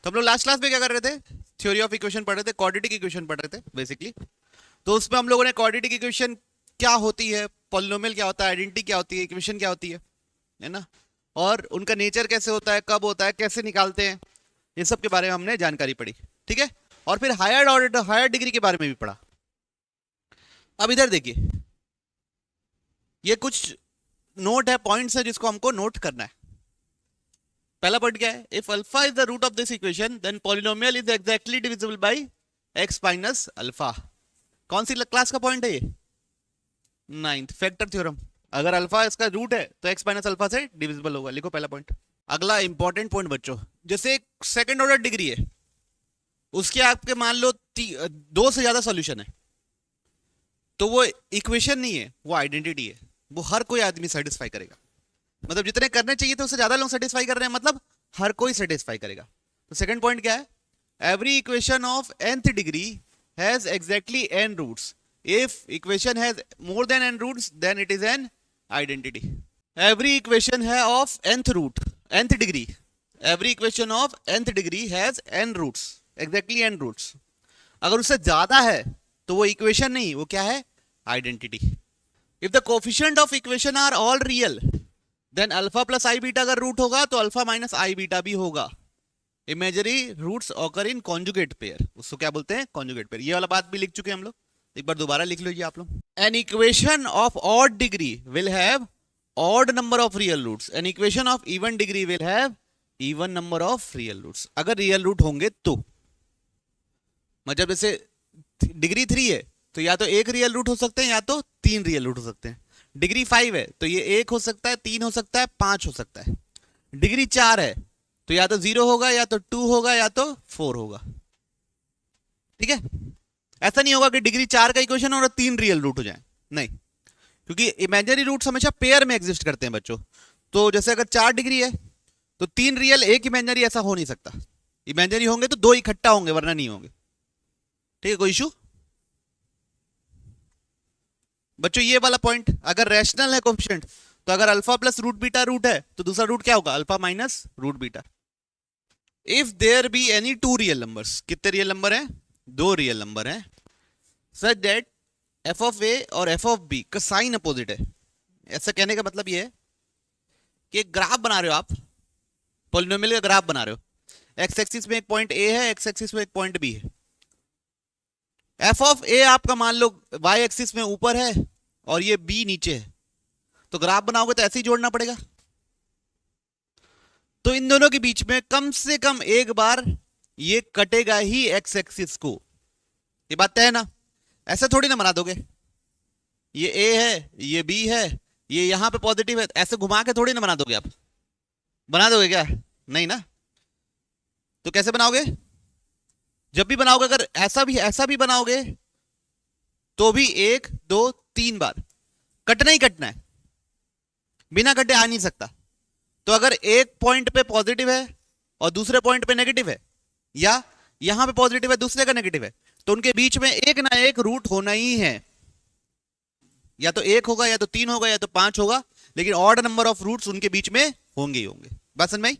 तो हम लोग लास्ट क्लास में क्या कर रहे थे, थ्योरी ऑफ इक्वेशन पढ़ रहे थे, क्वाड्रेटिक इक्वेशन पढ़ रहे थे बेसिकली। तो उसमें हम लोगों ने क्वाड्रेटिक इक्वेशन क्या होती है, पॉलिनोमियल क्या होता है, आइडेंटिटी क्या होती है, इक्वेशन क्या होती है ना, और उनका नेचर कैसे होता है, कब होता है, कैसे निकालते हैं, ये सब के बारे में हमने जानकारी पढ़ी। ठीक है, और फिर हायर ऑर्डर, हायर डिग्री के बारे में भी पढ़ा। अब इधर देखिए, ये कुछ नोट है, पॉइंट्स है जिसको हमको नोट करना है। पहला पॉइंट क्या है, if alpha is the root of this equation then polynomial is exactly divisible by x minus alpha. कौन सी क्लास का पॉइंट है ये, 9th फैक्टर थ्योरम। अगर अल्फा इसका रूट है तो एक्स माइनस अल्फा से डिविजिबल होगा, लिखो पहला पॉइंट। अगला इंपॉर्टेंट पॉइंट बच्चों, जैसे सेकंड ऑर्डर डिग्री है, उसके आपके मान लो 2 से ज्यादा सॉल्यूशन है, तो वो इक्वेशन नहीं है, वो आइडेंटिटी है। वो हर कोई आदमी सेटिस्फाई करेगा, मतलब जितने करने चाहिए थे उससे ज्यादा लोग सेटिस्फाई कर रहे हैं, मतलब हर कोई सेटिस्फाई करेगा। तो सेकंड पॉइंट क्या है, every equation of nth degree has exactly n roots. If equation has more than n roots then it is an identity. Every equation है of nth root, nth degree, every equation of nth degree has n roots, exactly n roots. अगर उससे ज्यादा है तो वो equation नहीं, वो क्या है, identity. If the coefficient of equation are all real then alpha plus i beta अगर रूट होगा तो अल्फा माइनस आई बीटा भी होगा। Imaginary roots occur in conjugate pair, उसको क्या बोलते हैं, कॉन्जुगेट पेयर। ये वाला बात भी लिख चुके हैं हम लोग, एक बार दोबारा लिख लीजिए आप लोग। An equation of odd degree will have odd number of real roots, an equation of even degree will have even number of real roots. अगर रियल रूट होंगे तो, मतलब जैसे डिग्री 3 है तो या तो एक रियल रूट हो सकते हैं या तो 3 रियल रूट हो सकते हैं। डिग्री 5 है तो ये 1 हो सकता है, 3 हो सकता है, 5 हो सकता है। डिग्री 4 है तो या तो 0 होगा या तो 2 होगा या तो 4 होगा। ठीक है, ऐसा नहीं होगा कि डिग्री 4 का इक्वेशन और 3 रियल रूट हो जाए, नहीं, क्योंकि इमेजिनरी रूट्स हमेशा पेयर में एग्जिस्ट करते हैं बच्चों। तो जैसे अगर 4 डिग्री है तो 3 रियल 1 इमेजिनरी, ऐसा हो नहीं सकता। इमेजिनरी होंगे तो 2 इकट्ठा होंगे, वरना नहीं होंगे। ठीक है, कोई इशू बच्चों? ये वाला पॉइंट, अगर रैशनल है कोफिशिएंट तो अगर alpha plus root beta root है तो दूसरा रूट क्या होगा, alpha minus root beta. If there be any 2 real numbers, कितने रियल नंबर हैं, 2 रियल नंबर हैं, such that f of a और एफ ऑफ बी का साइन अपोजिट है। ऐसा कहने का मतलब ये है कि एक ग्राफ बना रहे हो आप, पॉलिनोमियल का ग्राफ बना रहे हो, एक्स एक्सिस में एक पॉइंट ए है, एक्स एक्सिस में एक पॉइंट बी है। एफ ऑफ ए आपका मान लो वाई एक्सिस में ऊपर है और ये बी नीचे है, तो ग्राफ बनाओगे तो ऐसे ही जोड़ना पड़ेगा। तो इन दोनों के बीच में कम से कम एक बार ये कटेगा ही एक्स एक्सिस को, ये बात तय है ना। ऐसे थोड़ी ना बना दोगे, ये ए है, ये बी है, ये यहां पे पॉजिटिव है, ऐसे घुमा के थोड़ी ना बना दोगे आप। बना दोगे क्या, नहीं ना। तो कैसे बनाओगे, जब भी बनाओगे अगर ऐसा भी बनाओगे तो भी 1 2 3 बार कटना ही कटना है, बिना कटे आ नहीं सकता। तो अगर एक पॉइंट पे पॉजिटिव है और दूसरे पॉइंट पे नेगेटिव है, या यहां पे पॉजिटिव है दूसरे का नेगेटिव है, तो उनके बीच में एक ना एक रूट होना ही है। या तो 1 होगा या तो 3 होगा या तो 5 होगा, लेकिन ऑड नंबर ऑफ रूट्स उनके बीच में होंगे ही होंगे। बात समझ में आई?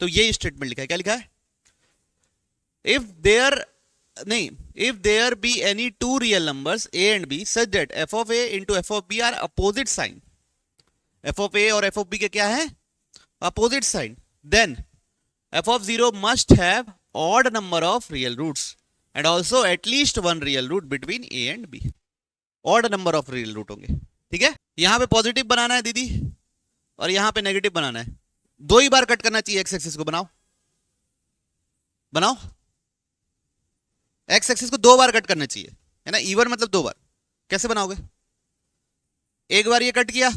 तो ये स्टेटमेंट लिखा है, क्या लिखा है, if there be any 2 real numbers a and b such that f of a into f of b are opposite sign, f of a और f of b के क्या है, opposite sign, then f of 0 must have odd number of real roots and also at least one real root between a and b। odd number of real root होंगे। ठीक है, यहां पे positive बनाना है दीदी और यहां पे नेगेटिव बनाना है, 2 ही बार कट करना चाहिए एक्स एक्सिस को। बनाओ एक्स एक्सिस को 2 बार कट करना चाहिए, है ना, इवन मतलब 2 बार। कैसे बनाओगे, एक बार ये कट किया,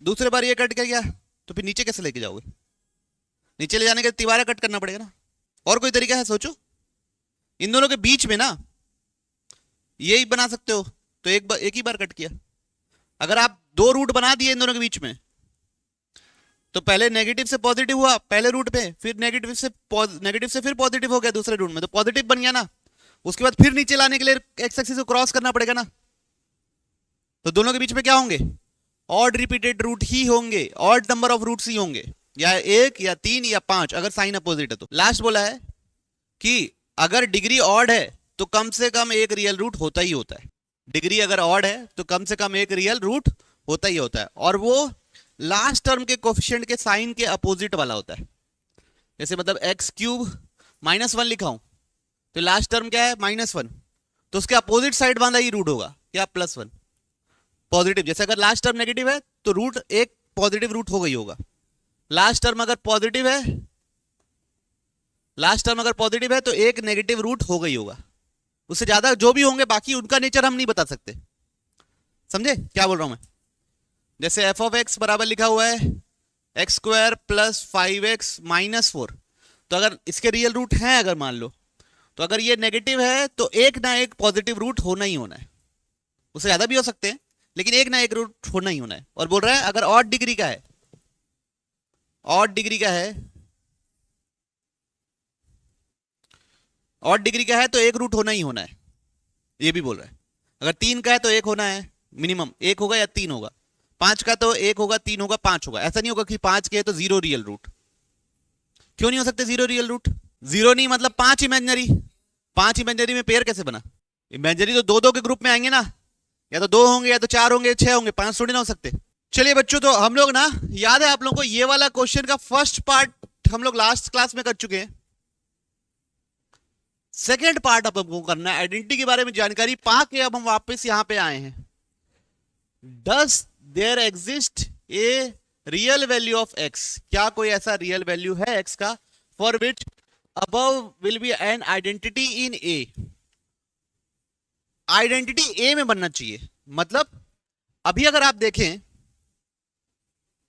दूसरे बार ये कट किया, तो फिर नीचे कैसे लेके जाओगे, नीचे ले जाने के तिबारा कट करना पड़ेगा ना। और कोई तरीका है सोचो, इन दोनों के बीच में ना यही बना सकते हो, तो एक ही बार कट किया। अगर आप 2 रूट बना दिए इन दोनों के बीच में, तो पहले नेगेटिव से पॉजिटिव हुआ पहले रूट पे, फिर नेगेटिव से फिर पॉजिटिव हो गया दूसरे रूट में, तो पॉजिटिव बन गया ना। उसके बाद फिर नीचे लाने के लिए एक्स एक्सिस को क्रॉस करना पड़ेगा ना। तो दोनों के बीच में क्या होंगे, ऑड रिपीटेड रूट ही होंगे, ऑड नंबर ऑफ रूट्स ही होंगे। या 1 या 3 या 5 अगर साइन अपोजिट है तो। लास्ट बोला है कि अगर डिग्री ऑड है तो कम से कम एक रियल रूट होता ही होता है। डिग्री अगर ऑड है तो कम से कम एक रियल रूट होता ही होता है, और वो लास्ट टर्म के कोफिशिएंट के साइन के अपोजिट वाला होता है। जैसे मतलब एक्स क्यूब -1 लिखा हूं तो लास्ट टर्म क्या है -1, तो उसके अपोजिट साइड वाला ही रूट होगा क्या, +1 पॉजिटिव। जैसे अगर लास्ट टर्म नेगेटिव है तो रूट एक पॉजिटिव रूट हो गई होगा। लास्ट टर्म अगर पॉजिटिव है, लास्ट टर्म अगर पॉजिटिव है तो एक नेगेटिव रूट हो गई होगा। उससे ज्यादा जो भी होंगे बाकी उनका नेचर हम नहीं बता सकते। समझे क्या बोल रहा हूं मैं? जैसे एफ ऑफ एक्स बराबर लिखा हुआ है x² + 5x - 4, तो अगर इसके रियल रूट हैं अगर मान लो, तो अगर ये नेगेटिव है तो एक ना एक पॉजिटिव रूट होना ही होना है। उससे ज्यादा भी हो सकते हैं लेकिन एक ना एक रूट होना ही होना है। और बोल रहा है अगर ऑड डिग्री का है, ऑड डिग्री का है, ऑड डिग्री का है तो एक रूट होना ही होना है, ये भी बोल रहा है। अगर 3 का है तो एक होना है मिनिमम, एक होगा या 3 होगा। 5 का तो एक होगा, 3 होगा, 5 होगा। ऐसा नहीं होगा कि 5 के है तो 0 रियल रूट। क्यों नहीं हो सकते 0 रियल रूट? 0 नहीं मतलब 5 इमेजिनरी। 5 इमेजिनरी में पेयर कैसे बना? इमेजिनरी तो 2-2 के ग्रुप में आएंगे ना, या तो 2 होंगे या तो 4 होंगे, 6 होंगे, 5 थोड़ी ना हो सकते। चलिए बच्चों, तो हम लोग ना, याद है आप लोगों को ये वाला क्वेश्चन का फर्स्ट पार्ट हम लोग लास्ट क्लास में कर चुके हैं। सेकेंड पार्ट अब हमको करना है, आइडेंटिटी के बारे में जानकारी पा के अब हम वापस यहां पे आए हैं। Does there exist a real value of x? क्या कोई ऐसा रियल वैल्यू है एक्स का for which above will be an identity in a? Identity a में बनना चाहिए। मतलब अभी अगर आप देखें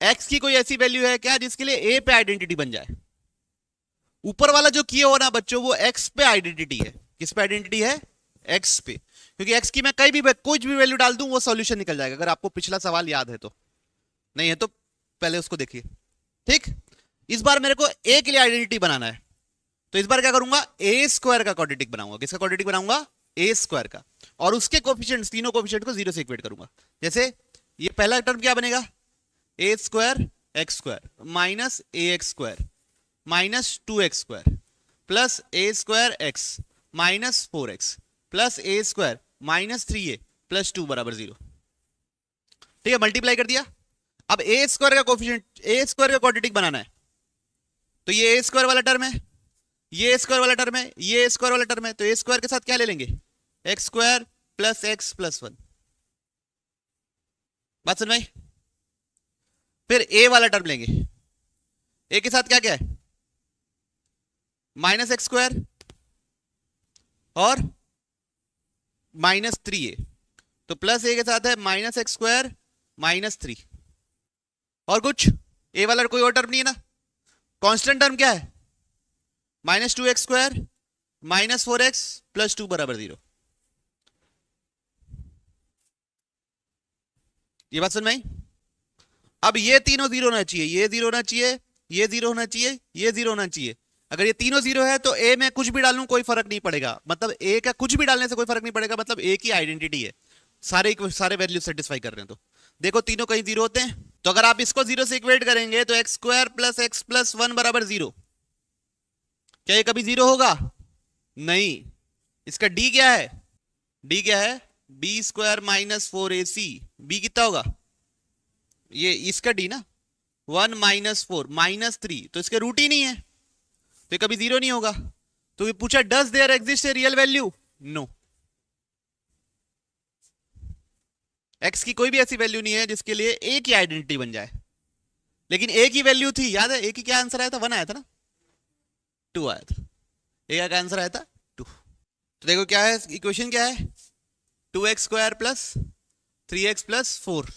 एक्स की कोई ऐसी वैल्यू है क्या जिसके लिए ए पे आइडेंटिटी बन जाए? ऊपर वाला जो किए हो ना बच्चों, वो एक्स पे आइडेंटिटी है। किस पे आइडेंटिटी है? एक्स पे। क्योंकि एक्स की मैं कहीं भी कुछ भी वैल्यू डाल दूं वो सॉल्यूशन निकल जाएगा। अगर आपको पिछला सवाल याद है तो, नहीं है तो पहले उसको देखिए। ठीक, इस बार मेरे को ए के लिए आइडेंटिटी बनाना है, तो इस बार क्या करूंगा, a² का क्वाड्रेटिक बनाऊंगा। किसका क्वाड्रेटिक बनाऊंगा? a² का। और उसके कोफिशिएंट्स, तीनों कोफिशिएंट को 0 से इक्वेट करूंगा। जैसे ये पहला टर्म क्या बनेगा, a² x² minus ax² minus 2x² plus a² x minus 4x plus a² minus 3a plus 2 बराबर 0। ठीक है, मल्टीप्लाई कर दिया। अब a² का कोफिशिएंट, a² का क्वाड्रेटिक बनाना है, तो ये a² वाला टर्म है, ये a² वाला टर्म है, ये a² वाला टर्म है, तो a² के साथ क्या ले लेंगे, x² प्लस x प्लस 1। बात समझ में? फिर a वाला टर्म लेंगे, a के साथ क्या क्या है, -x² और -3a, तो प्लस a के साथ है -x² -3। और कुछ a वाला कोई और टर्म नहीं है ना। कांस्टेंट टर्म क्या है, -2x² -4x प्लस 2 बराबर 0। ये बात समझ में आई? अब ये तीनों 0 होना चाहिए, ये 0 होना चाहिए, ये 0 होना चाहिए, ये 0 होना चाहिए। अगर ये तीनों 0 है तो a में कुछ भी डालूं कोई फर्क नहीं पड़ेगा। मतलब a का कुछ भी डालने से कोई फर्क नहीं पड़ेगा, मतलब a की आइडेंटिटी है, सारे वैल्यू सेटिस्फाई कर रहे हैं। तो देखो तीनों कहीं 0 होते हैं, तो अगर आप इसको 0 से इक्वेट करेंगे तो x² प्लस x प्लस 1 बराबर 0। क्या ये कभी 0 होगा? नहीं। इसका d क्या है, d क्या है, b² माइनस 4ac। b कितना होगा, ये इसका d ना, 1 - 4 -3, तो इसके रूट ही नहीं है, तो ये कभी 0 नहीं होगा। तो ये पूछा does there exist a real value? No, x की कोई भी ऐसी वैल्यू नहीं है जिसके लिए a की आइडेंटिटी बन जाए। लेकिन a की वैल्यू थी, याद है a की क्या आंसर आया था, 1 आया था ना, 2 आया था। a का आंसर आया था 2। तो देखो क्या है इक्वेशन, क्या है, 2x² प्लस 3x प्लस 4।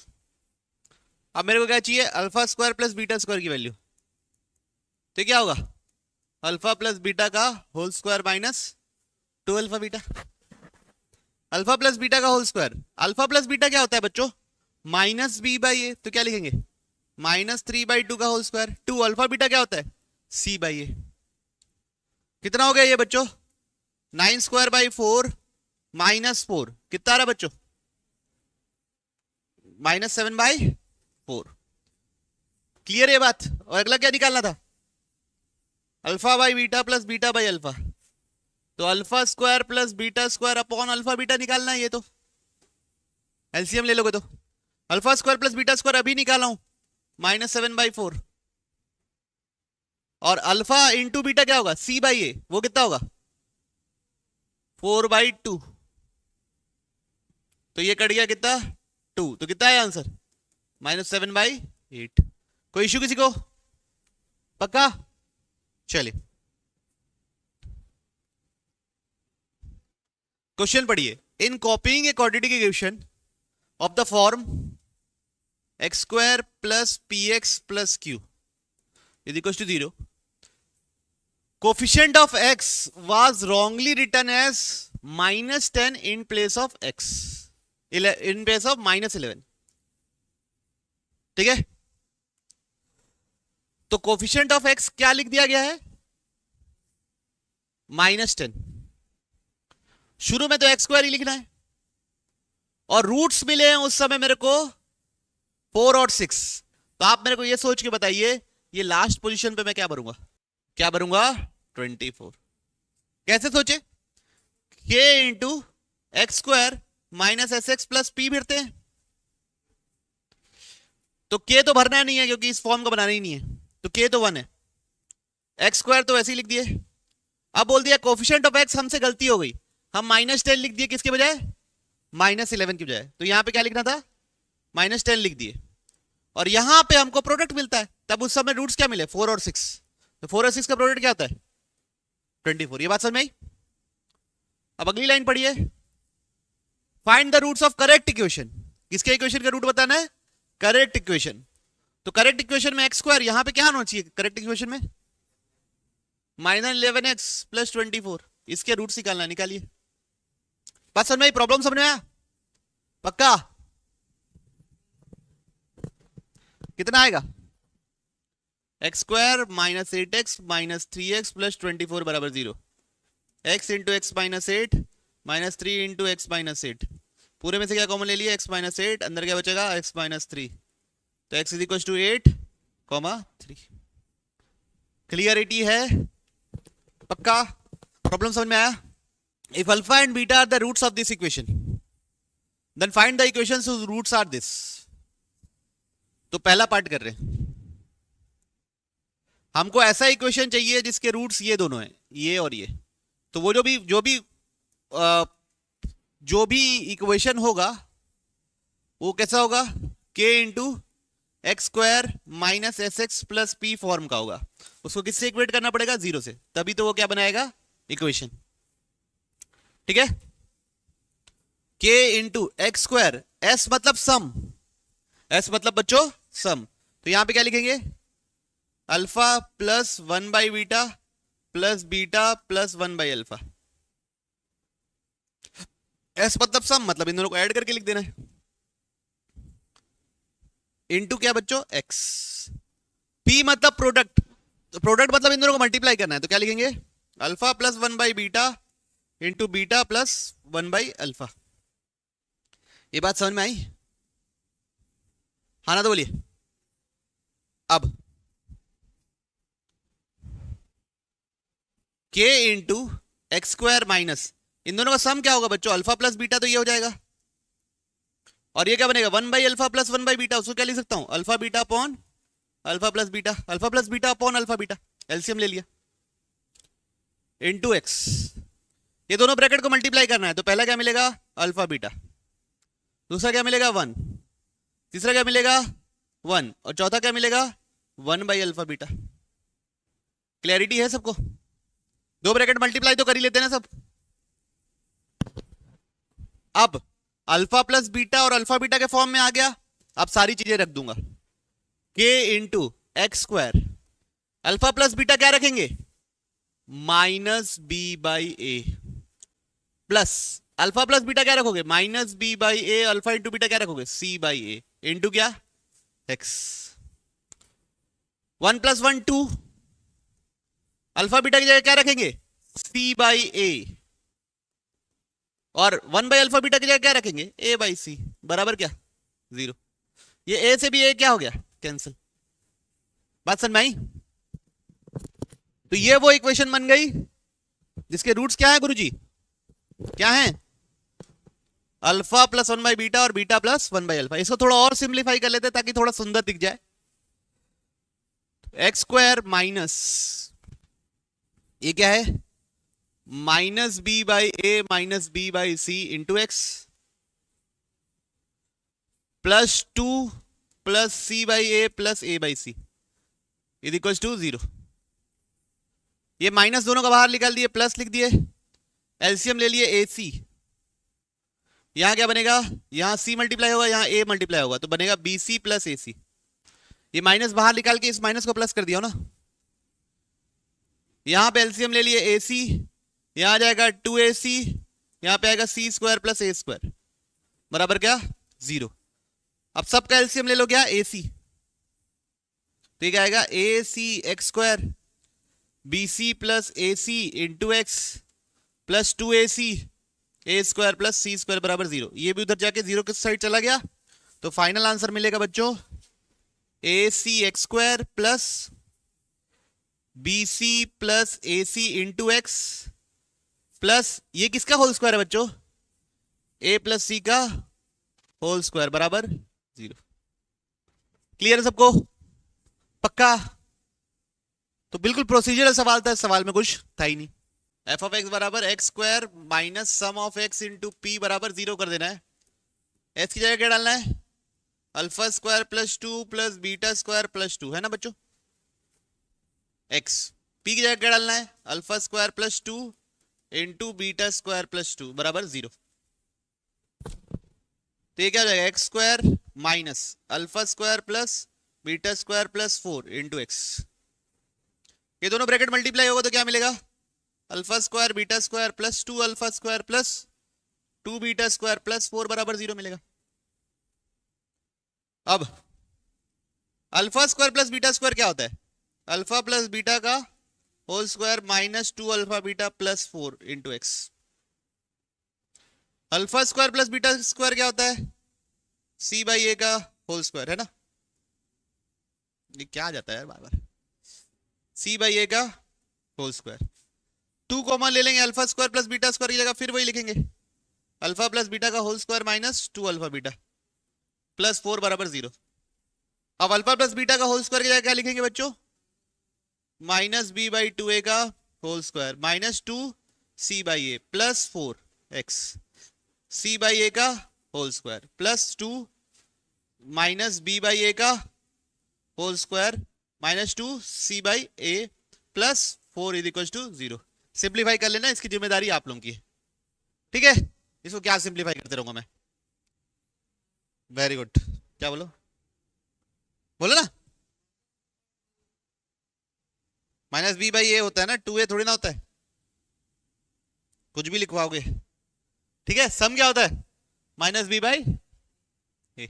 अब मेरे को क्या चाहिए, α² प्लस β² की वैल्यू। तो क्या होगा, अल्फा प्लस बीटा का whole square minus 2 alpha beta. Alpha plus beta का whole square, alpha plus beta क्या होता है बच्चों, -b/a। तो क्या लिखेंगे, -3/2 का होल स्क्वायर। 2 अल्फा बीटा क्या होता है, c/a। कितना हो गया ये बच्चों, 9²/4 -4 कितना आ रहा बच्चों, -7/4। क्लियर है बात? और अगला क्या निकालना था? Alpha by beta plus beta by alpha. तो alpha square plus beta square upon alpha beta निकालना है। ये तो एलसीएम ले लोगे तो alpha square plus beta square अभी निकाला हूं, -7/4। और अल्फा इंटू बीटा क्या होगा? सी बाई ए, वो कितना होगा? 4/2। तो ये कट गया कितना? 2। तो कितना है आंसर? -7/8। कोई इश्यू किसी को? पक्का? चलिए क्वेश्चन पढ़िए। In copying a quadratic equation of the form x square plus p x plus q is equal to 0, coefficient of x was wrongly written as -10 in place of x, in place of -11। ठीक है, तो coefficient of x क्या लिख दिया गया है? -10। शुरू में तो एक्स स्क्वायर ही लिखना है, और रूट्स मिले हैं उस समय मेरे को 4 और 6। तो आप मेरे को ये सोच के बताइए, ये लास्ट पोजीशन पे मैं क्या भरूंगा? क्या भरूंगा? 24। कैसे सोचे? k into x square minus S x plus P भरते हैं। तो k तो भरना नहीं है क्योंकि इस फॉर्म का बनाना ही नहीं है, तो k तो 1 है। एक्स स्क्वायर तो वैसे ही लिख दिए। अब बोल दिया कोफिशिएंट ऑफ x, हमसे गलती हो गई, हम -10 लिख दिए किसके बजाय? -11 की बजाय। तो यहां पे क्या लिखना था? -10 लिख दिए। और यहां पे हमको प्रोडक्ट मिलता है, तब उस समय रूट्स क्या मिले? 4 और 6। तो 4 और 6 का प्रोडक्ट क्या होता है? 24। ये बात समझ में आई? अब अगली लाइन पढ़िए। Find the roots of correct equation. किसके इक्वेशन का रूट बताना है? Correct equation. तो करेक्ट इक्वेशन में एक्स स्क्वायर, यहां पे क्या होना चाहिए करेक्ट इक्वेशन में? -11x plus 24। इसके रूट्स निकालना, निकालिए। बात समझ में आई? प्रॉब्लम समझ में आया? पक्का? कितना आएगा? X square minus 8x minus 3x plus 24 बराबर 0। x into x minus 8 minus 3 into x minus 8। पूरे में से क्या कॉमन ले लिया? x माइनस 8, अंदर क्या बचेगा? x minus 3। तो x is equal to 8,3। Clarity है? पक्का? प्रॉब्लम समझ में आया? If alpha and beta are the roots of this equation, then find the equations whose roots are this। तो पहला पार्ट कर रहे हैं, हमको ऐसा इक्वेशन चाहिए जिसके रूट्स ये दोनों हैं, ये और ये। तो वो जो भी इक्वेशन होगा वो कैसा होगा? k into x square minus S x plus P form का होगा। उसको किससे इक्वेट करना पड़ेगा? 0 से, तभी तो वो क्या बनाएगा? इक्वेशन। ठीक है, k into x square, s मतलब सम, s मतलब बच्चों सम। तो यहां पे क्या लिखेंगे? Alpha plus 1 by beta plus beta plus 1 by alpha. s मतलब सम, मतलब इन दोनों को ऐड करके लिख देना है। इंटू क्या बच्चों? x। p मतलब प्रोडक्ट, तो प्रोडक्ट मतलब इन दोनों को मल्टीप्लाई करना है। तो क्या लिखेंगे? Alpha plus 1 by beta into beta plus 1 by alpha. ये बात समझ में आई? हाँ ना? तो बोलिए। अब k into x square minus, इन दोनों का सम क्या होगा बच्चों? अल्फा प्लस बीटा, तो ये हो जाएगा। और ये क्या बनेगा? 1 by alpha plus 1 by beta. उसको क्या लिख सकता हूं? Alpha beta upon alpha plus beta, alpha plus beta upon alpha beta. LCM ले लिया। इंटू एक्स, ये दोनों ब्रैकेट को मल्टीप्लाई करना है। तो पहला क्या मिलेगा? Alpha beta. दूसरा क्या मिलेगा? 1। तीसरा क्या मिलेगा? 1। और चौथा क्या मिलेगा? 1 बाई अल्फा बीटा। क्लैरिटी है सबको? दो ब्रैकेट मल्टीप्लाई तो कर ही लेते हैं ना सब। अब अल्फा प्लस बीटा और अल्फा बीटा के फॉर्म में आ गया। अब सारी चीजें रख दूंगा। k into x square, alpha plus beta क्या रखेंगे? Minus b by a, plus alpha plus beta क्या रखोगे? Minus b by a. Alpha into beta क्या रखोगे? सी बाई ए इंटू क्या? एक्स। 1 प्लस 1 2, अल्फा बीटा की जगह क्या रखेंगे? C by a. और 1 बाई अल्फा बीटा की जगह क्या रखेंगे? ए बाई सी बराबर क्या? 0। ये ए से भी ए क्या हो गया? कैंसिल। बात समझ में आई? तो ये वो इक्वेशन बन गई जिसके रूट्स क्या है गुरुजी? क्या है? अल्फा प्लस 1 बाई बीटा और बीटा प्लस 1 बाई अल्फा। इसको थोड़ा और सिंप्लीफाई कर लेते हैं ताकि थोड़ा सुंदर दिख जाए। एक्स स्क्वायर माइनस, ये क्या है? Minus b by a minus b by c into x plus 2 plus c by a plus a by c is equal to 0। ये माइनस दोनों का बाहर निकाल दिए, प्लस लिख दिए, एलसीएम ले लिए ए सी। यहां क्या बनेगा? यहां सी मल्टीप्लाई होगा, यहां ए मल्टीप्लाई होगा, तो बनेगा बी सी प्लस ए सी। ये माइनस बाहर निकाल के इस माइनस को प्लस कर दिया ना। यहां पे एलसीएम ले लिए ए सी, यहां आ जाएगा 2ac, यहां पे आएगा सी स्क्वायर प्लस ए स्क्वायर बराबर क्या? 0। अब सबका एलसीएम ले लो, क्या? ए सी। तो ये क्या आएगा? A c x square b c plus a c into x plus 2ac a square plus c square बराबर 0। ये भी उधर जाके 0 किस साइड चला गया, तो फाइनल आंसर मिलेगा बच्चों a c x square plus b c plus a c into x plus ये किसका होल स्क्वायर है बच्चों? ए प्लस सी का होल स्क्वायर बराबर 0। क्लियर है सबको? पक्का? तो बिल्कुल प्रोसीजरल सवाल था, इस सवाल में कुछ था ही नहीं। एफ ऑफ एक्स बराबर x square minus sum of x into P बराबर 0 कर देना है। एक्स की जगह क्या डालना है? Alpha square plus 2 plus beta square plus 2 है ना बच्चों, एक्स। पी की जगह क्या डालना है? Alpha square plus 2 into beta square plus 2 बराबर 0। तो ये क्या हो जाएगा? X square minus alpha square plus beta square plus 4 into x. ये दोनों ब्रैकेट मल्टीप्लाई होगा तो क्या मिलेगा? Alpha square beta square plus 2 alpha square plus 2 beta square plus 4 बराबर 0 मिलेगा। अब alpha square plus beta square क्या होता है? अल्फा प्लस बीटा का whole square minus 2 alpha beta plus 4 into x. Alpha square plus beta square क्या होता है? सी बाई ए का होल स्क्वायर है ना। ये क्या आ जाता है यार बार बार? सी बाई ए का होल स्क्वायर। 2 कॉमन ले लेंगे, alpha square plus beta square की जगह फिर वही लिखेंगे, अल्फा प्लस बीटा का whole square minus 2 alpha beta plus 4 बराबर 0। अब अल्फा प्लस बीटा का होल स्क्वायर की जगह क्या लिखेंगे बच्चों? माइनस बी बाई 2a का whole square minus 2 c by a plus 4 x c by a का whole square plus 2 minus b by a का whole square minus 2 c by a plus 4 is equal to 0। Simplify कर लेना, इसकी जिम्मेदारी आप लोगों की है, ठीक है? इसको क्या सिंप्लीफाई करते रहूंगा मैं? Very good. क्या बोलो? बोलो ना। माइनस बी बाई ए होता है ना, 2a थोड़ी ना होता है, कुछ भी लिखवाओगे, ठीक है? सम क्या होता है? Minus b by a.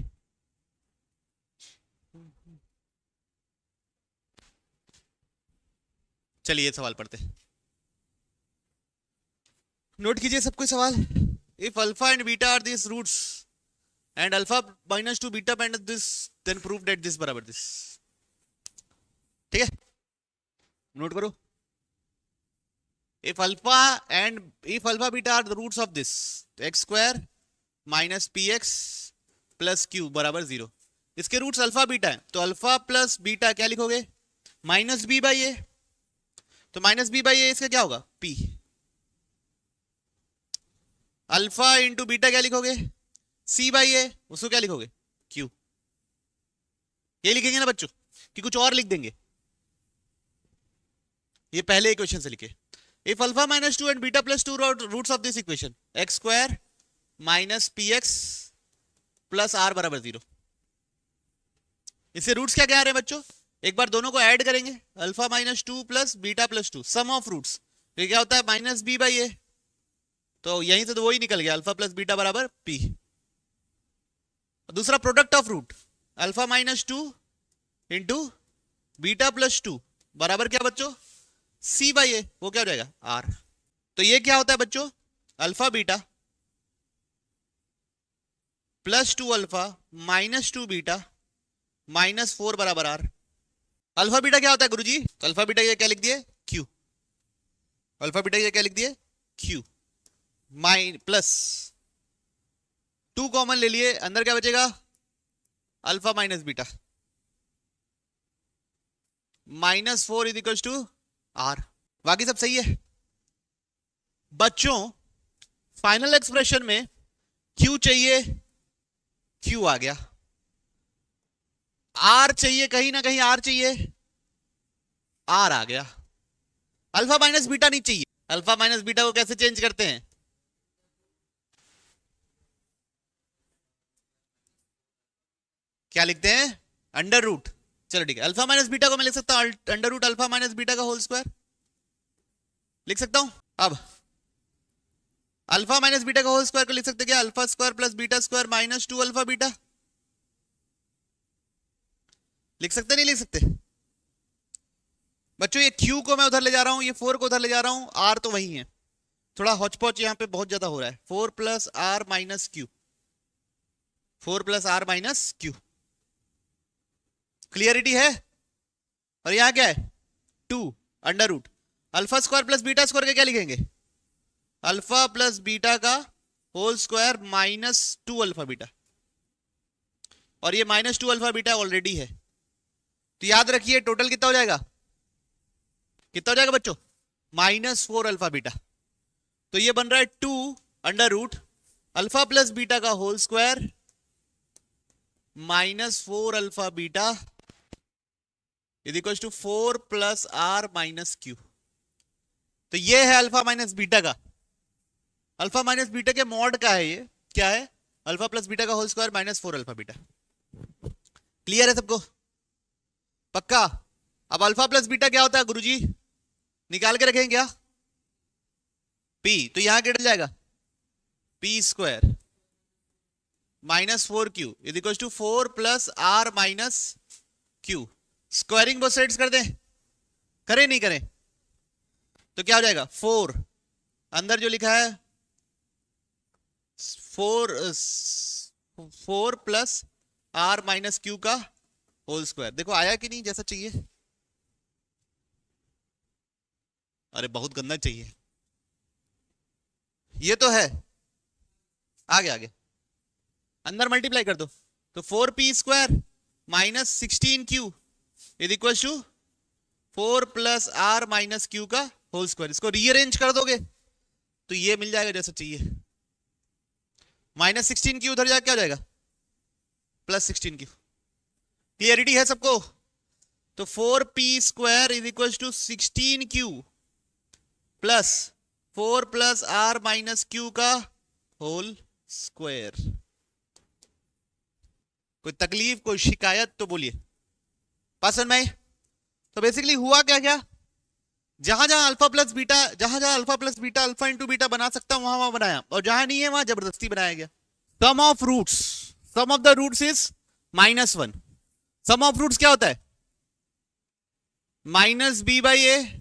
चलिए सवाल पढ़ते, नोट कीजिए सब कोई सवाल। If alpha and beta are this roots and alpha minus 2 beta minus this then prove that this बराबर दिस। ठीक है, नोट करो। if alpha beta are the roots of this, तो x square minus px plus q बराबर 0। इसके roots alpha beta है, तो alpha plus beta क्या लिखोगे? Minus b by a. तो माइनस बी बाई ए इसका क्या होगा? p। अल्फा इंटू बीटा क्या लिखोगे? c बाई ए, उसको क्या लिखोगे? q। ये लिखेंगे ना बच्चों कि कुछ और लिख देंगे? ये पहले इक्वेशन से लिखे। If alpha minus 2 and beta plus 2 roots of this equation, x square minus px plus r बराबर 0। इससे रूट्स क्या कह रहे हैं बच्चों? एक बार दोनों को ऐड करेंगे, alpha minus 2 plus beta plus 2 sum of roots, तो क्या होता है? Minus b by a. तो यहीं से तो वही निकल गया, अल्फा प्लस बीटा बराबर पी। दूसरा product of root, alpha minus 2 into beta plus 2 बराबर क्या बच्चों? सी बाई ए, वो क्या हो जाएगा? आर। तो ये क्या होता है बच्चों? Alpha beta plus 2 alpha minus 2 beta minus 4 बराबर आर। अल्फा बीटा क्या होता है गुरुजी? तो अल्फा बीटा ये क्या लिख दिए? क्यू। अल्फा बीटा ये क्या लिख दिए? क्यू माइन प्लस 2 कॉमन ले लिए, अंदर क्या बचेगा? Alpha minus beta -4 is equal to r. बाकी सब सही है बच्चों। फाइनल एक्सप्रेशन में क्यू चाहिए, क्यू आ गया। आर चाहिए, कहीं ना कहीं आर चाहिए, आर आ गया। अल्फा माइनस बीटा नहीं चाहिए। अल्फा माइनस बीटा को कैसे चेंज करते हैं? क्या लिखते हैं? Under root. चलो ठीक है, अल्फा माइनस बीटा को मैं लिख सकता हूं under root alpha minus beta का होल स्क्वायर, लिख सकता हूं। अब अल्फा माइनस बीटा का होल स्क्वायर को लिख सकते क्या? Alpha square plus beta square -2 alpha beta. लिख सकते नहीं लिख सकते? बच्चों ये क्यू को मैं उधर ले जा रहा हूं, ये 4 को उधर ले जा रहा हूं, आर तो वही है। थोड़ा हॉचपॉच यहाँ पे बहुत ज्यादा हो रहा है। 4 plus r minus q, 4 plus r minus q. Clarity है? और यहां क्या है? 2 under root alpha square plus beta square का क्या लिखेंगे? अल्फा प्लस बीटा का होल स्क्वायर -2 अल्फा बीटा, और ये -2 अल्फा बीटा ऑलरेडी है। तो याद रखिए टोटल कितना हो जाएगा? कितना हो जाएगा बच्चों? -4 अल्फा बीटा। तो ये बन रहा है 2 under root alpha plus beta का whole square -4 alpha beta is equal to 4 plus r minus q. तो ये है अल्फा माइनस बीटा का, अल्फा माइनस बीटा के मॉड का है ये। क्या है? अल्फा प्लस बीटा का whole square -4 alpha beta. Clear है सबको? पक्का? अब अल्फा प्लस बीटा क्या होता है गुरुजी? निकाल के रखेंगे क्या? पी। तो यहां क्या डल जाएगा? P square -4 q is equal to 4 plus r minus q. Squaring both sides कर दें? करें नहीं करें? तो क्या हो जाएगा? 4 अंदर जो लिखा है 4 प्लस आर माइनस क्यू का होल स्क्वायर। देखो आया कि नहीं जैसा चाहिए? अरे बहुत गंदा चाहिए। ये तो है, आगे आगे अंदर मल्टीप्लाई कर दो। तो 4p square -16q is equal to 4 plus r minus q का होल स्क्वायर। इसको रीअरेंज कर दोगे तो ये मिल जाएगा जैसा चाहिए। -16q उधर जाके क्या हो जाएगा? +16q। क्लियरिटी है सबको? तो 4p square is equal to 16q plus 4 plus r minus q का होल स्क्वायर। कोई तकलीफ, कोई शिकायत तो बोलिए। पास में? तो बेसिकली हुआ क्या क्या? जहां जहां अल्फा प्लस बीटा, जहां जहां alpha plus beta alpha into beta बना सकता हूं वहां वहां बनाया, और जहां नहीं है वहां जबरदस्ती बनाया गया। Sum of roots, sum of the roots is -1। Sum of roots क्या होता है? -b/a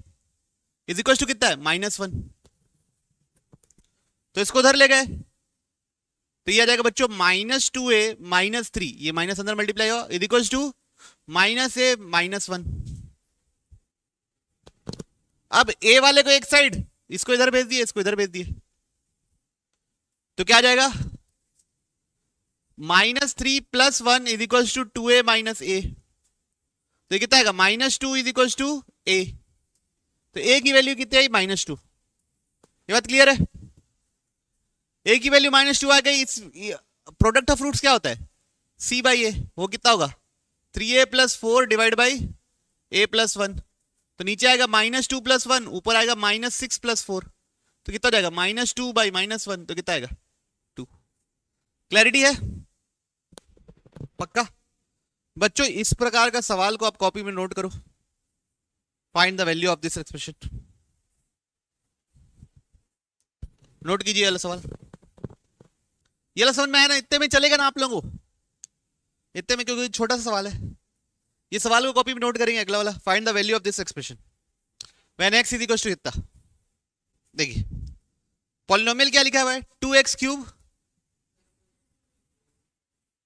इज इक्वल टू कितना है? -1। तो इसको उधर ले गए तो ये आ जाएगा बच्चों -2a -3, ये माइनस अंदर मल्टीप्लाई हो इज इक्वल टू -a -1। अब a वाले को एक साइड, इसको इधर भेज दिए, इसको इधर भेज दिए, तो क्या आ जाएगा? -3 + 1 is equal to 2a - a। तो ये कितना आएगा? -2 इज इक्वल टू a। तो a की वैल्यू कितनी आई? -2। ये बात क्लियर है? a की वैल्यू -2 आ गई। इस प्रोडक्ट ऑफ रूट्स क्या होता है? c/a। वो कितना होगा? 3a + 4 divide by a + 1। तो नीचे आएगा -2 + 1, ऊपर आएगा -6 + 4। तो कितना हो जाएगा? -2 बाई -1, तो कितना आएगा? 2। क्लैरिटी है? पक्का? बच्चों इस प्रकार का सवाल को आप कॉपी में नोट करो। Find the value of this expression. Note कीजिए ये सवाल। ये समझ में आया ना? इतने में चलेगा ना आप लोगों को? इतने में, क्योंकि छोटा सा सवाल है। ये सवाल को कॉपी में नोट करेंगे। अगला वाला, find the value of this expression when x is equal to कितना। देखिए पॉलिनोमियल क्या लिखा हुआ है? 2x³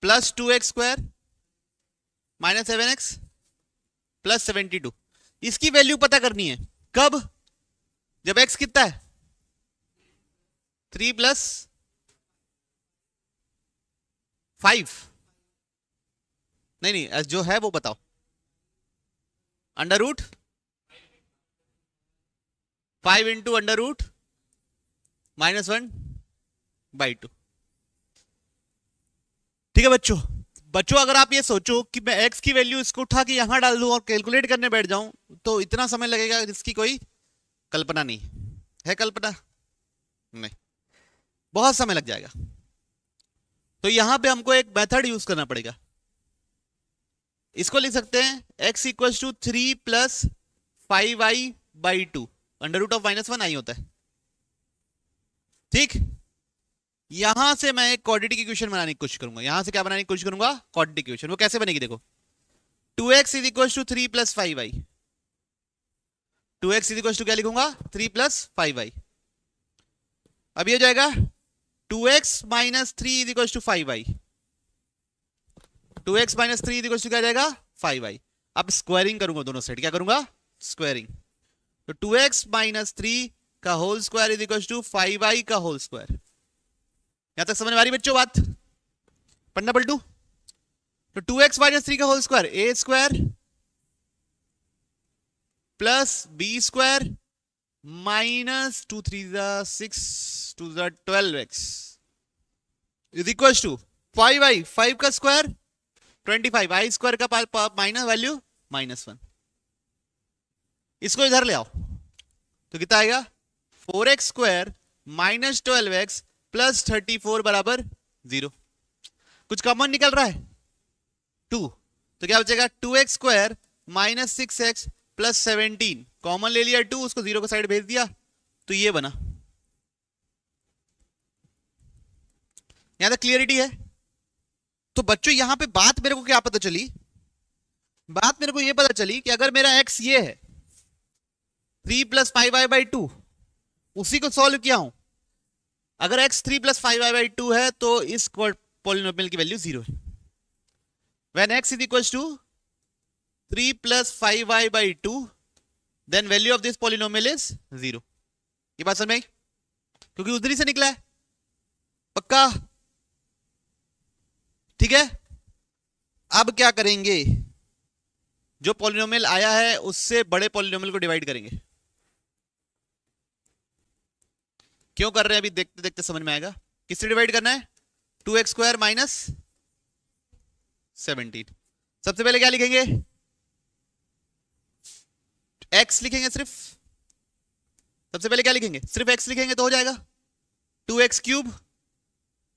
+ 2x² - 7x plus 72। इसकी वैल्यू पता करनी है कब, जब x कितना है 3 प्लस 5, नहीं जो है वो बताओ, under root 5 into under root -1/2। ठीक है बच्चों, अगर आप ये सोचो कि मैं x की वैल्यू इसको उठा के यहां डाल दूं और कैलकुलेट करने बैठ जाऊं तो इतना समय लगेगा जिसकी कोई कल्पना नहीं है। कल्पना नहीं, बहुत समय लग जाएगा। तो यहां पे हमको एक मेथड यूज करना पड़ेगा। इसको लिख सकते हैं x equal to 3 plus 5i/2, under root of -1 होता है। ठीक, यहां से मैं एक क्वाड्रेटिक इक्वेशन बनाने की कोशिश करूंगा। यहां से क्या बनाने की कोशिश करूंगा, क्वाड्रेटिक इक्वेशन। वो कैसे बनेगी देखो, 2x is equal to 3 plus 5i। 2x is equal to क्या लिखूंगा, 3 प्लस 5i। अब ये हो जाएगा 2x minus 3 is equal to 5i। 2x minus 3 is equal to क्या जाएगा, 5i। अब स्क्वायरिंग करूंगा दोनों साइड, क्या करूंगा, स्क्वायरिंग। तो 2x माइनस 3 का whole square is equal to 5i का होल स्क्वायर। यहां तक समझ में आ रही बच्चों बात, पन्ना पलटू। तो 2x माइनस 3 का whole square a square plus b square minus 2 3 6 2 12x is equal to 5i, 5 का स्क्वायर 25, i स्क्वायर का माइनस वैल्यू -1। इसको इधर ले आओ तो कितना आएगा, 4x square minus 12x plus 34 बराबर 0। कुछ कॉमन निकल रहा है 2, तो क्या बचेगा 2x square minus 6x plus 17, common ले लिया 2, उसको 0 को साइड भेज दिया, तो ये बना। यहां तक क्लियरिटी है। तो बच्चों यहां पे बात मेरे को क्या पता चली, बात मेरे को ये पता चली कि अगर मेरा x ये है 3 प्लस 5i/2, उसी को सॉल्व किया हूं। अगर x 3 प्लस 5i/2 है तो इस पॉलिनोमियल की वैल्यू 0 है। When x is equals to 3 plus 5i/2, then value of this polynomial is 0। ये बात समझ में आई, क्योंकि उधर ही से निकला है, पक्का। ठीक है, अब क्या करेंगे, जो पॉलिनोमियल आया है उससे बड़े पॉलिनोमियल को डिवाइड करेंगे। क्यों कर रहे हैं अभी देखते देखते समझ में आएगा। किससे डिवाइड करना है, 2x स्क्वायर माइनस 17। सबसे पहले क्या लिखेंगे, x लिखेंगे सिर्फ। सबसे पहले क्या लिखेंगे, सिर्फ x लिखेंगे तो हो जाएगा। 2x cube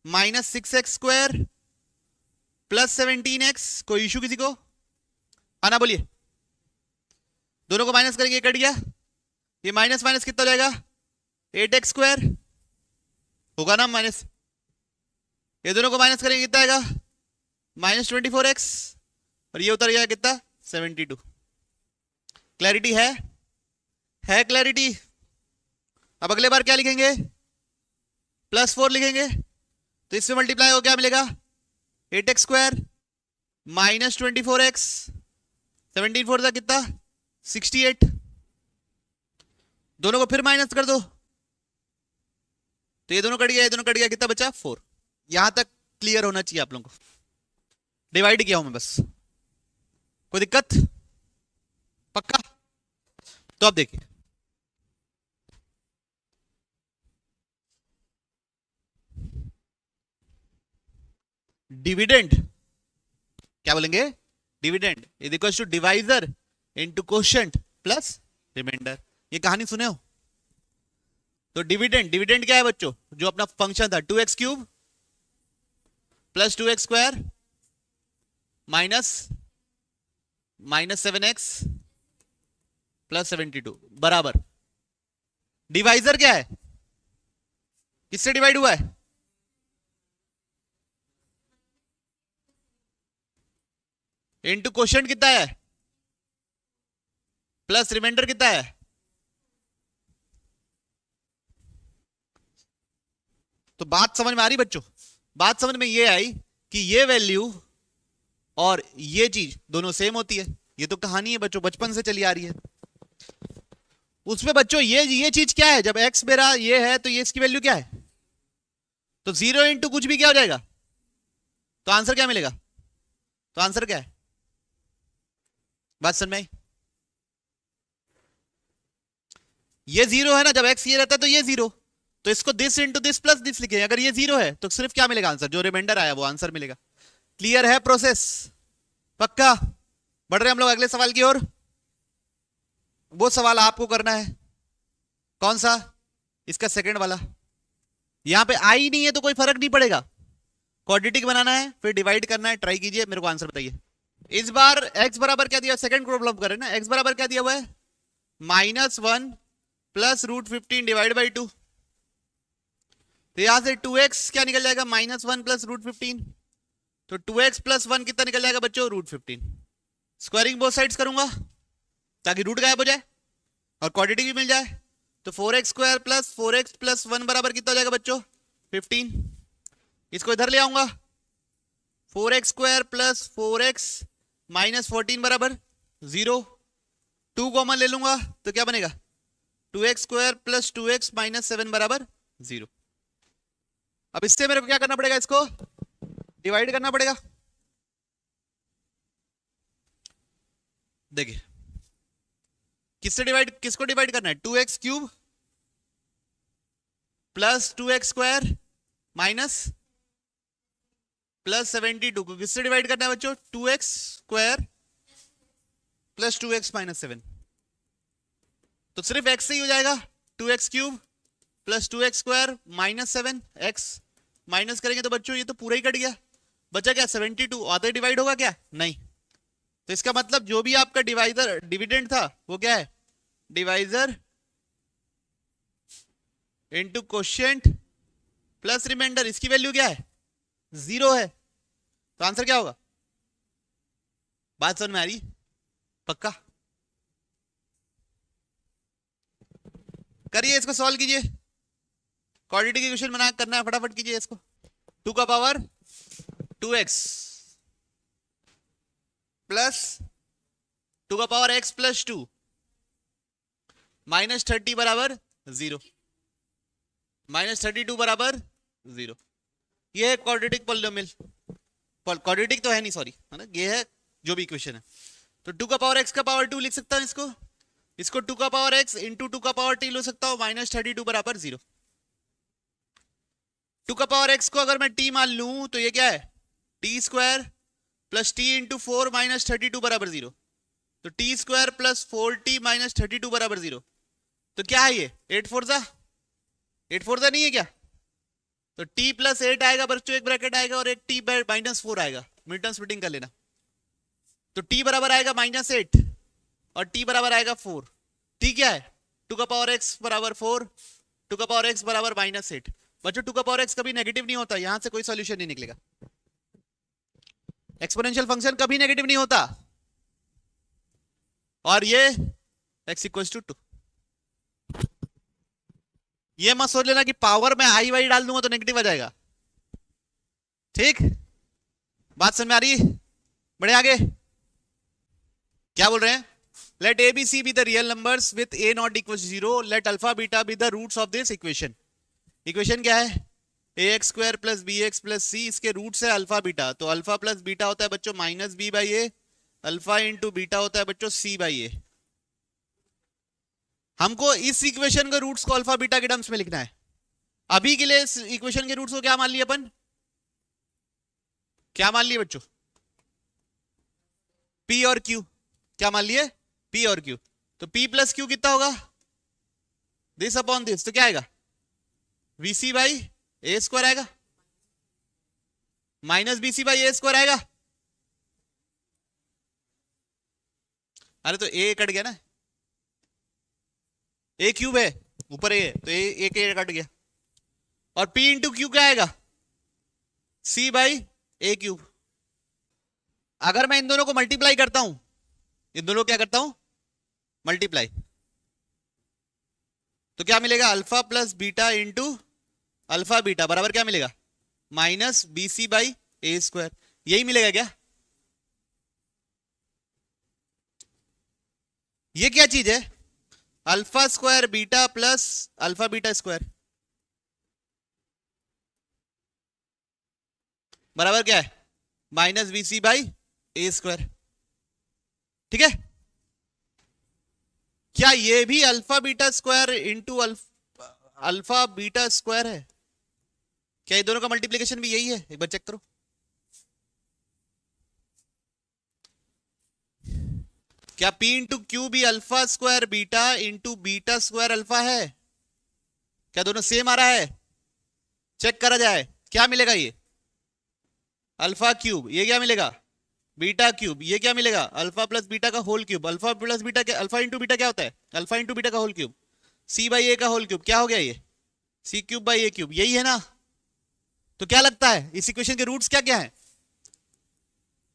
minus 6x square plus 17x। कोई इशू किसी को, आना बोलिए। दोनों को माइनस करेंगे, कट गया। ये माइनस माइनस कितना हो जाएगा, 8x स्क्वायर होगा ना माइनस। ये दोनों को माइनस करेंगे कितना आएगा, -24x, और ये उतर गया कितना, 72। क्लैरिटी है क्लैरिटी। अब अगले बार क्या लिखेंगे, +4 लिखेंगे, तो इससे मल्टीप्लाई हो क्या मिलेगा, 8x स्क्वायर -24x, 17 4 कितना, 68। दोनों को फिर माइनस कर दो, तो ये दोनों कट गया, ये दोनों कट गया, कितना बचा, 4। यहां तक क्लियर होना चाहिए आप लोगों को। डिवाइड किया हूं मैं बस, कोई दिक्कत, पक्का। तो अब देखिए, डिविडेंड क्या बोलेंगे, dividend is equal to divisor into quotient plus remainder. ये कहानी सुने हो। तो डिविडेंड क्या है बच्चों, जो अपना फंक्शन था 2x cube plus 2x square minus 7x plus 72 बराबर। डिवाइजर क्या है, किससे डिवाइड हुआ है, इनटू कोशेंट कितना है, प्लस रिमाइंडर कितना है। तो बात समझ में आ रही बच्चों, बात समझ में ये आई कि ये वैल्यू और ये चीज दोनों सेम होती है। ये तो कहानी है बच्चों, बचपन से चली आ रही है। उसमें बच्चों ये चीज क्या है, जब x मेरा ये है तो ये इसकी वैल्यू क्या है, तो 0 इंटू कुछ भी क्या हो जाएगा, तो आंसर क्या मिलेगा, तो आंसर क्या है, बात समझ में आई? ये 0 है ना, जब x ये रहता है तो ये 0, तो इसको this into this plus this लिखे, अगर ये 0 है तो सिर्फ क्या मिलेगा आंसर, जो रिमाइंडर आया वो आंसर मिलेगा। क्लियर है प्रोसेस, पक्का? बढ़ रहे हम लोग अगले सवाल की ओर। वो सवाल आपको करना है, कौन सा, इसका सेकंड वाला। यहां पे आई नहीं है तो कोई फर्क नहीं पड़ेगा, क्वाड्रेटिक बनाना है फिर डिवाइड करना है, ट्राई कीजिए, मेरे को आंसर बताइए। इस बार x बराबर क्या दिया, सेकंड प्रॉब्लम करें ना, x बराबर क्या दिया हुआ है, -1 प्लस √15 डिवाइड बाई 2। तो यहां से 2x क्या निकल जाएगा, -1 प्लस √15, तो 2x प्लस 1 कितना निकल जाएगा बच्चों, √15। स्क्वायरिंग बोथ साइड्स करूंगा ताकि रूट गायब हो जाए और क्वाड्रेटिक भी मिल जाए, तो 4x square plus 4x plus 1 बराबर कितना हो जाएगा बच्चों, 15। इसको इधर ले आऊंगा, 4x square plus 4x minus 14 बराबर 0, 2 कॉमन ले लूंगा तो क्या बनेगा, 2x square plus 2x minus 7 बराबर 0। अब इससे मेरे को क्या करना पड़ेगा, इसको डिवाइड करना पड़ेगा। देखिए किसको डिवाइड करना है, 2x cube plus 2x square minus plus 72 को किससे डिवाइड करना है बच्चों, 2x square plus 2x minus 7, तो सिर्फ x से ही हो जाएगा, 2x cube plus 2x square minus 7, x minus करेंगे तो बच्चों ये तो पूरा ही कट गया, बचा क्या 72, आधे डिवाइड होगा क्या, नहीं। तो इसका मतलब जो भी आपका डिविडेंड था वो क्या है, divisor into quotient plus remainder, इसकी वैल्यू क्या है, 0 है, तो आंसर क्या होगा, बात समझ में आ रही, पक्का? करिए इसको सॉल्व कीजिए, क्वाड्रेटिक इक्वेशन बना करना है, फटाफट कीजिए इसको। 2 का पावर 2x प्लस 2 का पावर x प्लस 2 माइनस 30 बराबर 0, माइनस 32 बराबर 0। ये है क्वाड्रेटिक पॉलिनोमियल, क्वाड्रेटिक तो है नहीं सॉरी, है ना, ये है जो भी इक्वेशन है। तो 2 का पावर x का पावर 2 लिख सकता हूं इसको 2 का पावर x इंटू 2 का पावर t लिख सकता हूं, -32 बराबर 0। 2 का पावर x को अगर मैं t मान लूं तो ये क्या है, t square plus t into 4 minus 32 बराबर 0, तो t square plus 4t minus 32 बराबर 0, तो क्या है ये 8 4 जा नहीं है क्या, तो t प्लस 8 आएगा बच्चों, एक ब्रैकेट आएगा और एक t माइनस 4 आएगा, मिड टर्म स्प्लिटिंग कर लेना, तो t बराबर आएगा -8 और t बराबर आएगा 4, t क्या है 2 का पावर x बराबर 4, 2 का पावर x बराबर -8। बच्चों 2 का पावर x कभी नेगेटिव नहीं होता, यहां से कोई सॉल्यूशन नहीं निकलेगा, एक्सपोनेंशियल फंक्शन कभी नेगेटिव नहीं होता, और ये x इक्वल टू 2। ये मत सोच लेना कि पावर में आई वाई डाल दूंगा तो नेगेटिव आ जाएगा, ठीक, बात समझ में आ रही, बढ़े आगे, क्या बोल रहे हैं, late a b c be the real numbers with a not equals 0, let alpha beta be the roots of this equation। Equation क्या है, ax square plus b x plus c, इसके रूट्स है अल्फा बीटा, तो alpha plus beta होता है बच्चों minus b by a, alpha into beta होता है बच्चों सी बाई ए। हमको इस इक्वेशन के रूट्स को अल्फा बीटा के टर्म्स में लिखना है, अभी के लिए इस इक्वेशन के रूट्स को क्या मान लिया अपन, क्या मान लिए बच्चों, p और q, क्या मान लिए, p और q, तो p प्लस q कितना होगा, दिस अपॉन दिस, तो क्या आएगा vc बाई ए स्क्वायर आएगा, minus bc by a square आएगा, अरे तो a कट गया ना, a क्यूब है ऊपर a है तो a कट गया, और p इंटू क्यू क्या आएगा, c बाई ए क्यूब। अगर मैं इन दोनों को मल्टीप्लाई करता हूं, इन दोनों क्या करता हूं, मल्टीप्लाई, तो क्या मिलेगा, alpha plus beta into alpha beta बराबर क्या मिलेगा, minus b c by a square, यही मिलेगा क्या, ये क्या चीज है? Alpha square beta plus alpha beta square बराबर क्या है? Minus b c by a square. ठीक है, क्या ये भी alpha beta square into alpha beta square है? क्या ये दोनों का मल्टीप्लीकेशन भी यही है? एक बार चेक करो। क्या P इंटू क्यू भी alpha square beta into beta square alpha है? क्या दोनों सेम आ रहा है? चेक करा जाए, क्या मिलेगा? ये अल्फा क्यूब, ये क्या मिलेगा? बीटा क्यूब, ये क्या मिलेगा? अल्फा प्लस बीटा का whole cube. Alpha plus beta क्या? अल्फा इंटू बीटा क्या होता है? अल्फा इंटू बीटा का whole cube. C by a का होल क्यूब क्या हो गया? ये c cube by a cube, यही है ना? तो क्या लगता है इस इक्वेशन के रूट्स क्या क्या है?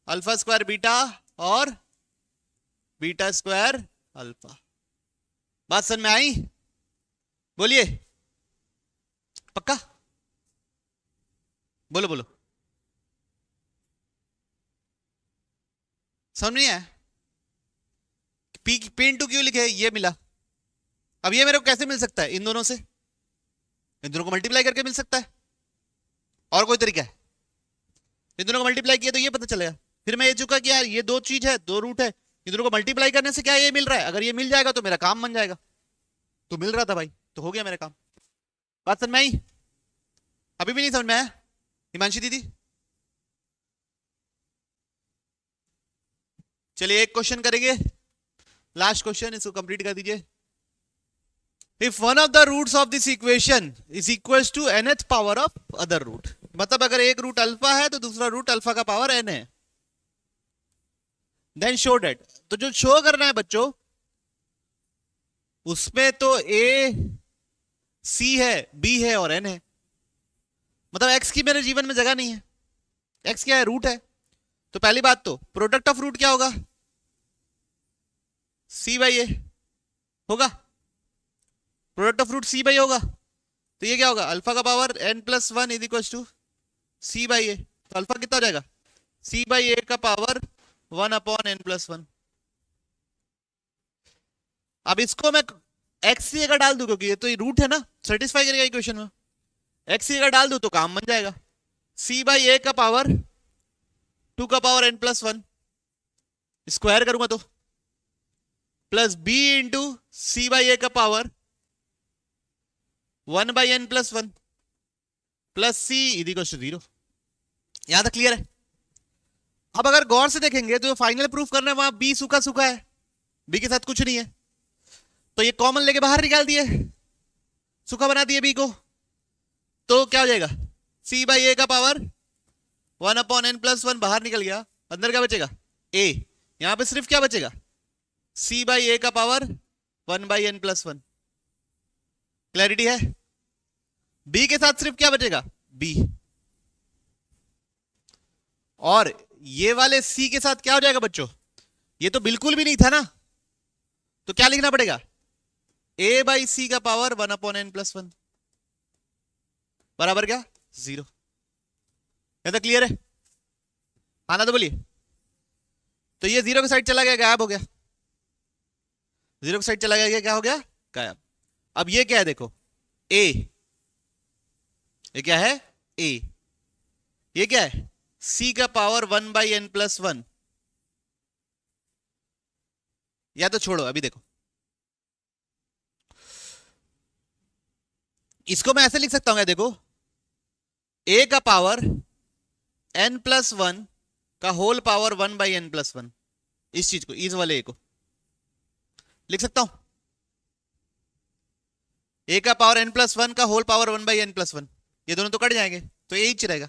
अल्फा स्क्वायर बीटा और बीटा स्क्वायर अल्फा। बात समझ में आई? बोलिए, पक्का बोलो बोलो। समझ नहीं आया? पी इंटू क्यू लिखे, ये मिला। अब ये मेरे को कैसे मिल सकता है? इन दोनों से, इन दोनों को मल्टीप्लाई करके मिल सकता है। और कोई तरीका है? इन दोनों को मल्टीप्लाई किया तो ये पता चलेगा। फिर मैं ये चुका कि यार ये दो चीज है, दो रूट है, इन दोनों को मल्टीप्लाई करने से क्या ये मिल रहा है? अगर ये मिल जाएगा तो मेरा काम बन जाएगा। तो मिल रहा था भाई, तो हो गया मेरा काम। बात समझ में आई? अभी भी नहीं समझ में आया हिमांशी दीदी? चलिए एक क्वेश्चन करेंगे, लास्ट क्वेश्चन, इसको कंप्लीट कर दीजिए। If one of the roots of this equation is equals to nth power of other root, मतलब अगर एक रूट अल्फा है तो दूसरा रूट अल्फा का पावर n है, then show that। तो जो शो करना है बच्चों, उसमें तो a c है, b है और n है। मतलब x की मेरे जीवन में जगह नहीं है। x क्या है? रूट है। तो पहली बात तो प्रोडक्ट ऑफ रूट क्या होगा? c बाई ए होगा। Product of root c by होगा। तो ये क्या होगा? अल्फा का power n plus one is equal to c by a. तो अल्फा कितना हो जाएगा? c बाई ए का power 1 upon n plus one. अब इसको मैं x सी अगर डाल दूं, क्योंकि ये तो रूट है ना, सेटिस्फाई करेगा इक्वेशन में। x सी अगर डाल दूं तो काम बन जाएगा। c बाई ए का पावर 2 का power n plus one, square करूंगा तो, plus b into c by a का power 1 by N plus one plus c equal to 0। यहां तक क्लियर है? अब अगर गौर से देखेंगे तो फाइनल प्रूफ करना है, वहां बी सूखा सूखा है, बी के साथ कुछ नहीं है, तो ये कॉमन लेके बाहर निकाल दिए, सूखा बना दिए बी को। तो क्या हो जाएगा? सी बाई ए का power 1 upon N plus one बाहर निकल गया, अंदर क्या बचेगा? ए। यहां पे सिर्फ क्या बचेगा? सी बाई ए का power 1 by N plus one. Clarity है? बी के साथ सिर्फ क्या बचेगा? बी। और ये वाले सी के साथ क्या हो जाएगा बच्चों? ये तो बिल्कुल भी नहीं था ना, तो क्या लिखना पड़ेगा? ए बाई सी का power 1 upon N plus one बराबर क्या? 0। ये तो क्लियर है? आना तो बोलिए। तो ये 0 की साइड चला गया, गायब हो गया। 0 की साइड चला गया, क्या हो गया? गायब। अब ये क्या है? देखो, ए, ये क्या है? ए। ये क्या है? सी का power 1 by N plus one. या तो छोड़ो, अभी देखो, इसको मैं ऐसे लिख सकता हूं, देखो, ए का पावर एन प्लस वन का whole power 1 by N plus one. इस चीज को, इस वाले ए को लिख सकता हूं, ए का पावर एन प्लस वन का whole power 1 by N plus one. ये दोनों तो कट जाएंगे, तो ये ही रहेगा।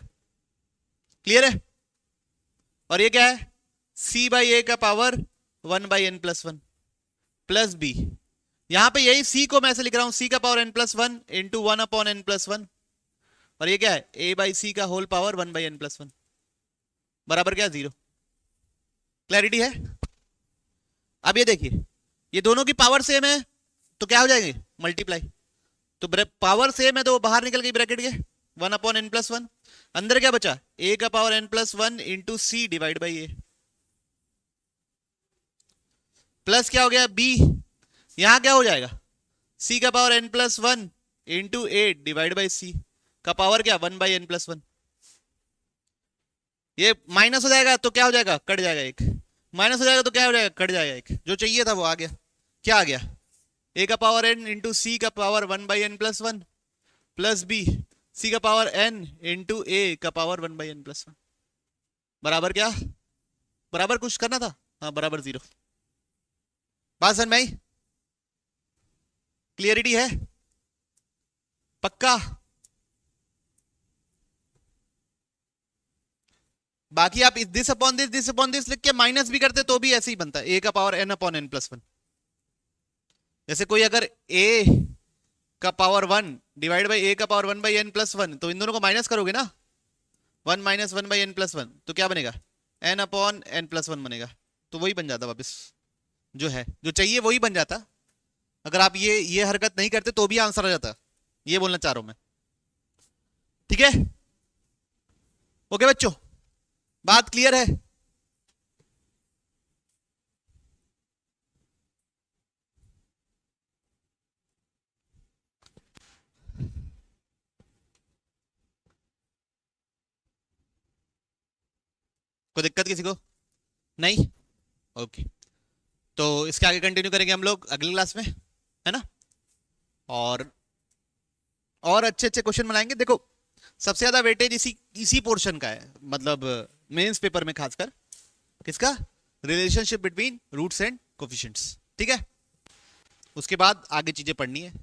क्लियर है? और ये क्या है? सी बाई ए का power 1 by N plus one plus b. यहां पे यही सी को मैं ऐसे लिख रहा हूं, सी का power N plus one into 1 upon N plus one. और ये क्या है? ए बाई सी का whole power 1 by N plus one बराबर क्या? 0। क्लैरिटी है? अब ये देखिए, ये दोनों की पावर सेम है तो क्या हो जाएंगे? मल्टीप्लाई। तो पावर सेम है तो वो बाहर निकल गई ब्रैकेट के, 1 अपॉन एन प्लस वन। अंदर क्या बचा? ए का power N plus one into c divide by a. Plus क्या हो गया b, यहां क्या हो जाएगा c का power n plus one into eight divide by सी का पावर क्या 1 बाई n प्लस वन। ये माइनस हो जाएगा तो क्या हो जाएगा, कट जाएगा एक, माइनस हो जाएगा तो क्या हो जाएगा, कट जाएगा एक, जो चाहिए था वो आ गया। क्या आ गया, a का पावर n इंटू सी का power 1 by n plus one plus b c का पावर n इंटू a का power 1 by n plus one बराबर क्या, बराबर कुछ करना था, हाँ बराबर 0। बात समझ में आई, क्लियरिटी है, पक्का। बाकी आप दिस अपॉन दिस लिख के माइनस भी करते तो भी ऐसे ही बनता है, a का power n upon n plus one. जैसे कोई अगर a का पावर 1 डिवाइड बाई a का power 1 by n plus one, तो इन दोनों को माइनस करोगे ना, 1 minus 1 by n plus one, तो क्या बनेगा n upon n plus one बनेगा। तो वही बन जाता वापस, जो है जो चाहिए वही बन जाता। अगर आप ये हरकत नहीं करते तो भी आंसर आ जाता, ये बोलना चाह रहा हूं मैं, ठीक है। ओके बच्चों, बात क्लियर है। कोई दिक्कत किसी को नहीं, ओके। तो इसके आगे कंटिन्यू करेंगे हम लोग अगली क्लास में, है ना। और अच्छे अच्छे क्वेश्चन बनाएंगे। देखो सबसे ज्यादा वेटेज इसी पोर्शन का है, मतलब मेंस पेपर में खासकर किसका, relationship between roots and coefficients, ठीक है। उसके बाद आगे चीजें पढ़नी है।